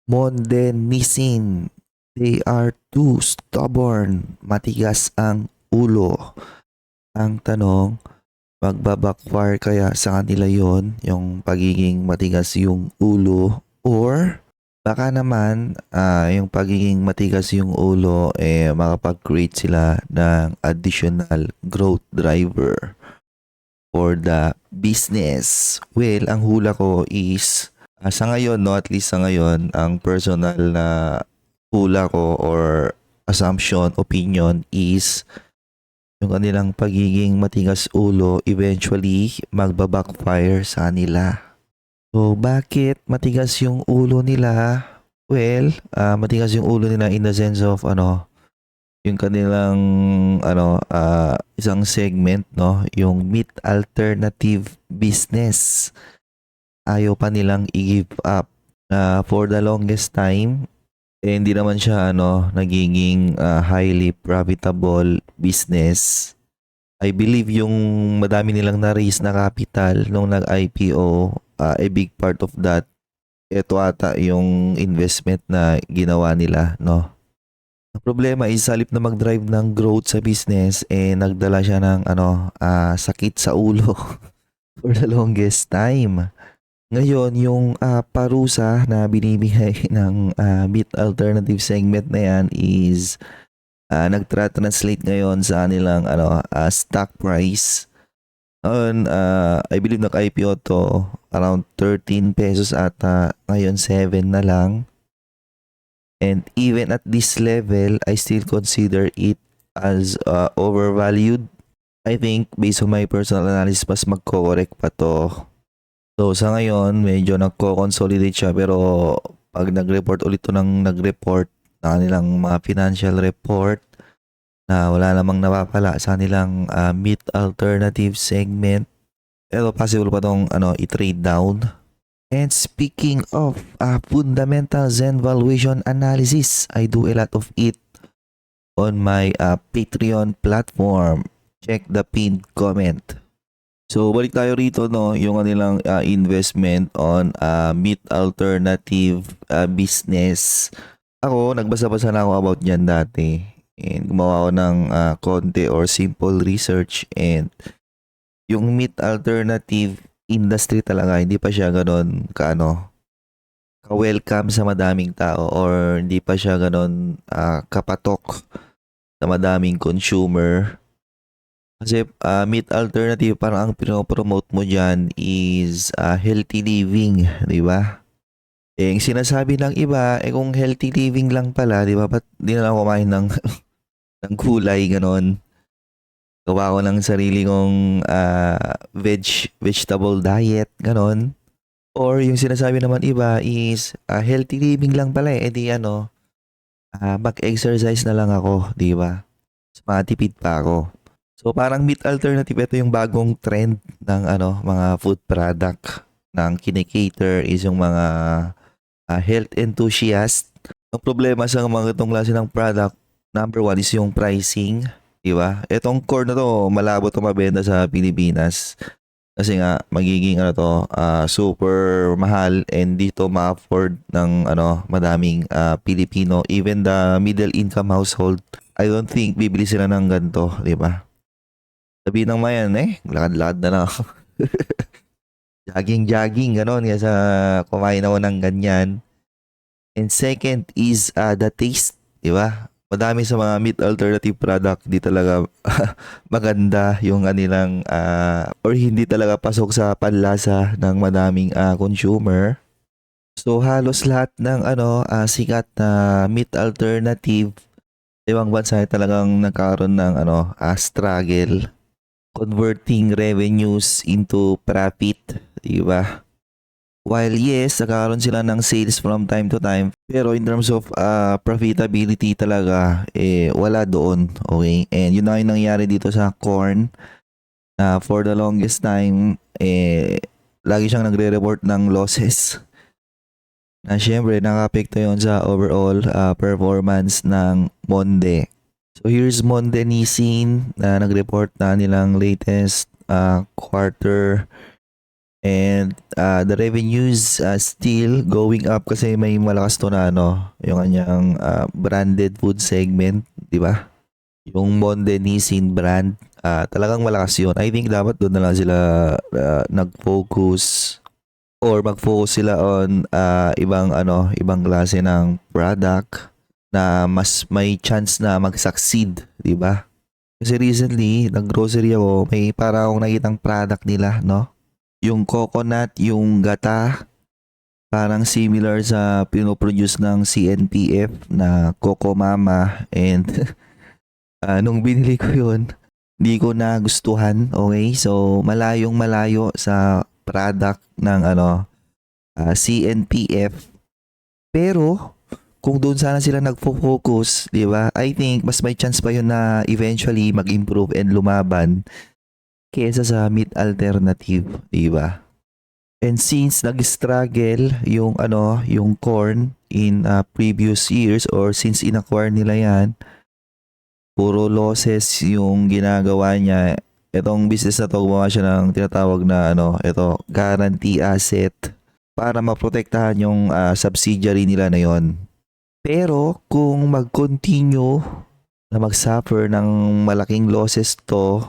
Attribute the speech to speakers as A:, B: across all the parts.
A: Mondenisin. They are too stubborn. Matigas ang ulo. Ang tanong, magbabackfire kaya sa kanila yon yung pagiging matigas yung ulo, or baka naman yung pagiging matigas yung ulo makapag-create sila ng additional growth driver for the business. Well, ang hula ko is sa ngayon, no, at least sa ngayon, ang personal na hula ko or assumption, opinion is yung kanilang pagiging matigas ulo eventually magbabackfire sa nila. So, bakit matigas yung ulo nila? Well, matigas yung ulo nila in the sense of yung kanilang isang segment, no, yung meat alternative business. Ayaw pa nilang i-give up. For the longest time, hindi naman siya nagiging highly profitable business. I believe yung madami nilang na-raise na capital nung nag-IPO, a big part of that, ito ata yung investment na ginawa nila, no? Ang problema is halip na mag-drive ng growth sa business, nagdala siya ng sakit sa ulo for the longest time. Ngayon, yung parusa na binibigay ng meat alternative segment na yan is nagtra-translate ngayon sa kanilang stock price. I believe nag-IPO to around 13 pesos ata, ngayon 7 na lang. And even at this level, I still consider it as overvalued. I think based on my personal analysis, mas magko-correct pa to. So sa ngayon, medyo nagko-consolidate siya, pero pag nag-report ulit to ng nag-report na kanilang mga financial report na wala namang napapala sa kanilang meat alternative segment, pero possible pa tong i-trade down. And speaking of fundamentals and valuation analysis, I do a lot of it on my Patreon platform. Check the pinned comment. So balik tayo rito, no, yung kanilang investment on meat alternative business. Ako, nagbasa-basa na ako about yan dati. And gumawa ako ng konti or simple research, and yung meat alternative industry talaga, hindi pa siya ganon ka-welcome sa madaming tao, or hindi pa siya ganon kapatok sa madaming consumer. Kasi meat alternative, parang ang pinopromote mo dyan is healthy living, di ba? Yung sinasabi ng iba, kung healthy living lang pala, di ba, ba't di na lang kumain ng, ng gulay, ganon? Gawa ko ng sarili kong vegetable diet, ganon. Or yung sinasabi naman iba is healthy living lang pala di mag-exercise na lang ako, di ba? Matipid pa ako. So parang meat alternative, ito yung bagong trend ng mga food product ng kinikater is yung mga health enthusiast. Ang problema sa mga itong klase ng product, number one is yung pricing, di ba? Itong core na to, malabo to mabenta sa Pilipinas. Kasi nga magiging super mahal, and dito ma-afford ng madaming Pilipino, even the middle income household. I don't think bibili sila ng ganito, di ba? Sabihin ng mayan, lakad-lakad na ako. Jogging, gano'n. Kaya kumain ako ng ganyan. And second is the taste, di ba? Madami sa mga meat alternative product, di talaga maganda yung kanilang or hindi talaga pasok sa panlasa ng madaming consumer. So halos lahat ng sikat na meat alternative ibang bansa ay talagang nagkaroon ng struggle converting revenues into profit, di ba? While yes, nagkakaroon sila ng sales from time to time, pero in terms of profitability talaga, wala doon. Okay? And yun na yung nangyari dito sa corn. For the longest time, lagi siyang nagre-report ng losses. Na syempre, nakapekto yun sa overall performance ng Monde. So here's Monde Nisin na nag-report na nilang latest quarter. And the revenues still going up kasi may malakas to na yung kanyang branded food segment, di ba? Yung Monde Nissin brand, talagang malakas yun. I think dapat doon na lang sila nag-focus or mag-focus sila on ibang klase ng product na mas may chance na mag-succeed, di ba? Kasi recently, nag-grocery ako, may para akong nakitang product nila, no? Yung coconut, yung gata, parang similar sa pinoproduce ng CNPF na Coco Mama. And nung binili ko yun, hindi ko nagustuhan, okay? So, malayong malayo sa product ng CNPF. Pero, kung doon sana sila nagfo-focus, di ba? I think mas may chance pa yun na eventually mag-improve and lumaban kesa sa meat alternative, di ba? And since nag-struggle yung corn in previous years or since in-acquire nila yan, puro losses yung ginagawa niya. Itong business na to, gumawa siya ng tinatawag na guarantee asset para maprotektahan yung subsidiary nila na yon. Pero kung mag-continue na mag-suffer ng malaking losses to,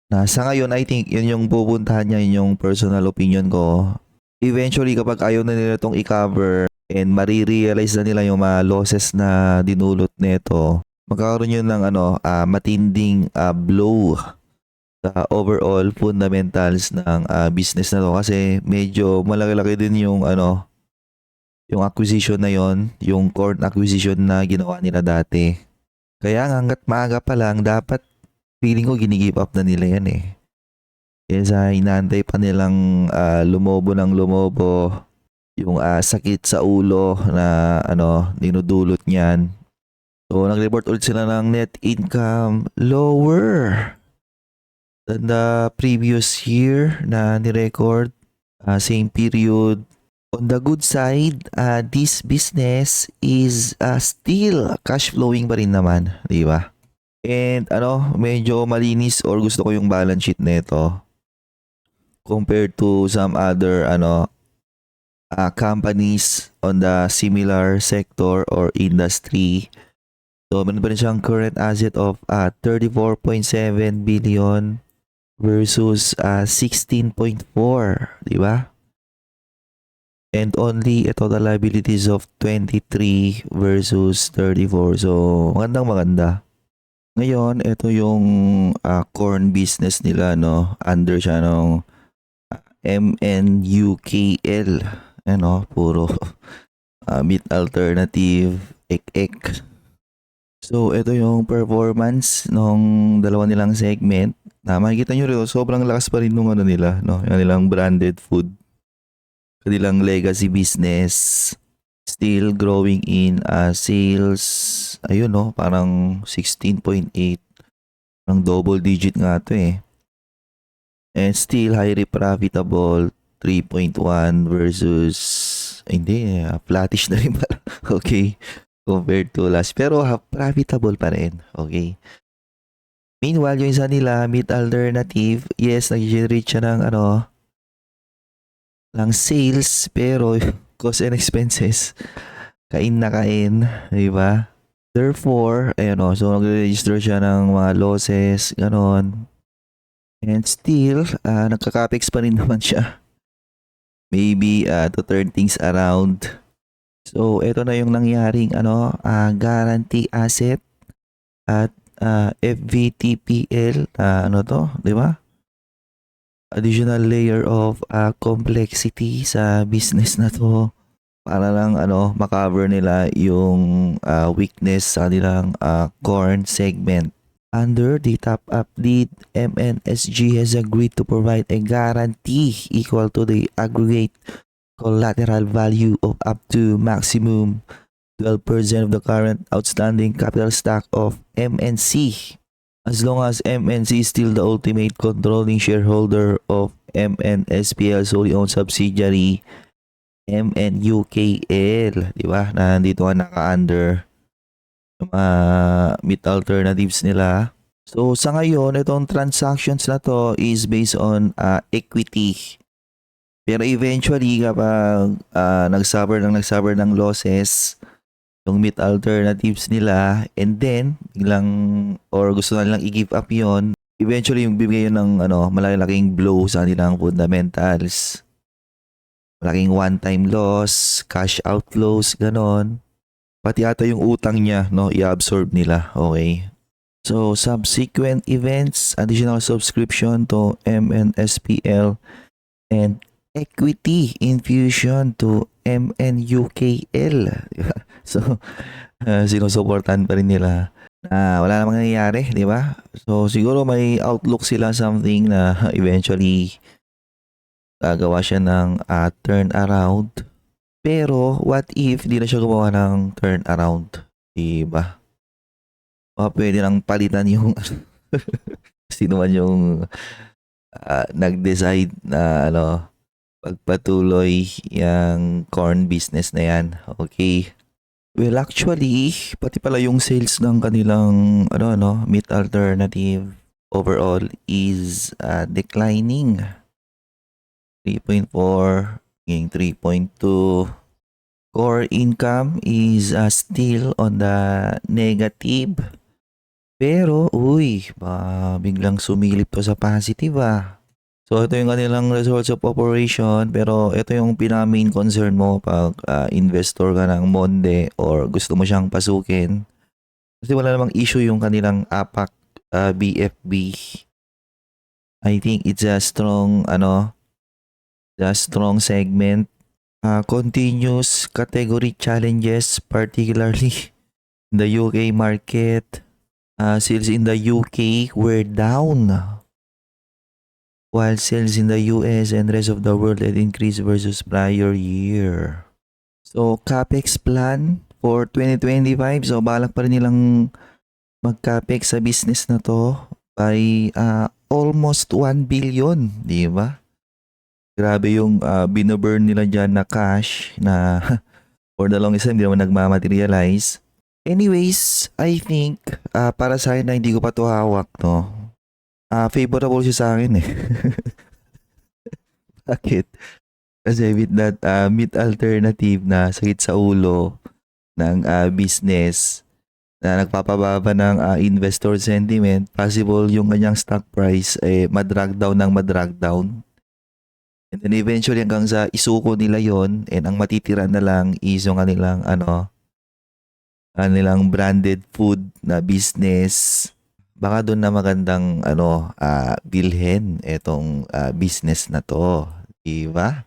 A: na sa ngayon I think yun yung pupuntahan niya, yun yung personal opinion ko. Eventually kapag ayaw na nila itong i-cover and marirealize na nila yung mga losses na dinulot nito, magkakaroon yun ng matinding blow sa overall fundamentals ng business na to kasi medyo malaki-laki din yung yung acquisition na yon, yung corn acquisition na ginawa nila dati. Kaya nga hanggat maaga pa lang, dapat feeling ko gini-give up na nila yan eh. Kaya inaantay pa nilang lumobo ng lumobo yung sakit sa ulo na dinudulot niyan. So, nag-report ulit sila ng net income lower than the previous year na ni-record same period. On the good side, this business is still cash flowing pa rin naman, di ba? And medyo malinis or gusto ko yung balance sheet nito compared to some other companies on the similar sector or industry. So, meron pa rin siyang current asset of 34.7 billion versus 16.4, di ba? And only total liabilities of 23 versus 34. So, maganda. Ngayon, ito yung corn business nila, no? Under siya ng MNUKL. Puro meat alternative, ek. So, ito yung performance ng dalawa nilang segment. Na makikita nyo rin, sobrang lakas pa rin nung nila, no? Yung nilang branded food. Kanilang legacy business. Still growing in sales. Ayun, no? Parang 16.8. Parang double digit nga to eh. And still highly profitable. 3.1 versus... Hindi, flattish na rin pala. Okay. Compared to last. Pero profitable pa rin. Okay. Meanwhile, yung isa nila, meat alternative, yes, nag-generate siya ng ng sales, pero cost and expenses, kain na kain, di ba? Therefore, so nag-register siya ng mga losses, ganon. And still, nagka-capex pa rin naman siya. Maybe to turn things around. So, ito na yung nangyaring guarantee asset at FVTPL, di ba? Additional layer of complexity sa business na to para lang makover nila yung weakness sa nilang corn segment. Under the top update, MNSG has agreed to provide a guarantee equal to the aggregate collateral value of up to maximum 12% of the current outstanding capital stock of MNC, as long as MNC is still the ultimate controlling shareholder of MNSPL solely owned subsidiary MNUKL, di ba? Na nandito nga naka-under yung meat alternatives nila. So sa ngayon, itong transactions na to is based on equity Pero eventually kapag nagsuffer ng losses yung meat alternatives nila and then biglang or gusto na nilang i-give up yon, eventually yung bibigay yun ng malalaking blow sa kanilang fundamentals. Malaking one-time loss, cash outflows, ganon. Pati ata yung utang niya, no, i-absorb nila. Okay. So, subsequent events, additional subscription to MNSPL and equity infusion to MNUKL. So, sinusuportahan pa rin nila na wala namang nangyayari, di ba? So, siguro may outlook sila something na eventually gagawa siya ng turnaround. Pero, what if di na siya gumawa ng turnaround? Diba? Pwede nang palitan yung sino man yung nag-decide na pagpatuloy yung corn business na yan. Okay. Well, actually, pati pala yung sales ng kanilang meat alternative overall is declining. 3.4, hanggang 3.2. Core income is still on the negative. Pero, biglang sumilip to sa positive So, ito yung kanilang results of operation. Pero, ito yung pinaka-main concern mo pag investor ka ng Monde or gusto mo siyang pasukin. Kasi wala namang issue yung kanilang APAC BFB. I think it's a strong, strong segment. Continuous category challenges, particularly in the UK market. Sales in the UK were down, while sales in the US and rest of the world had increased versus prior year. So, CAPEX plan for 2025. So, balak pa rin nilang mag-CAPEX sa business na to by almost 1 billion, di ba? Grabe yung binoburn nila dyan na cash na for the longest time hindi naman nagmamaterialize. Anyways, I think para sa akin na hindi ko pa to hawak, no? Favorable siya sa akin eh. Bakit? Kasi with that meat alternative na sakit sa ulo ng business na nagpapababa ng investor sentiment, possible yung kanyang stock price madrag down. And then eventually hanggang sa isuko nila yon and ang matitira na lang is yung kanilang kanilang branded food na business. Baka doon na magandang bilhin etong business na to. Diba?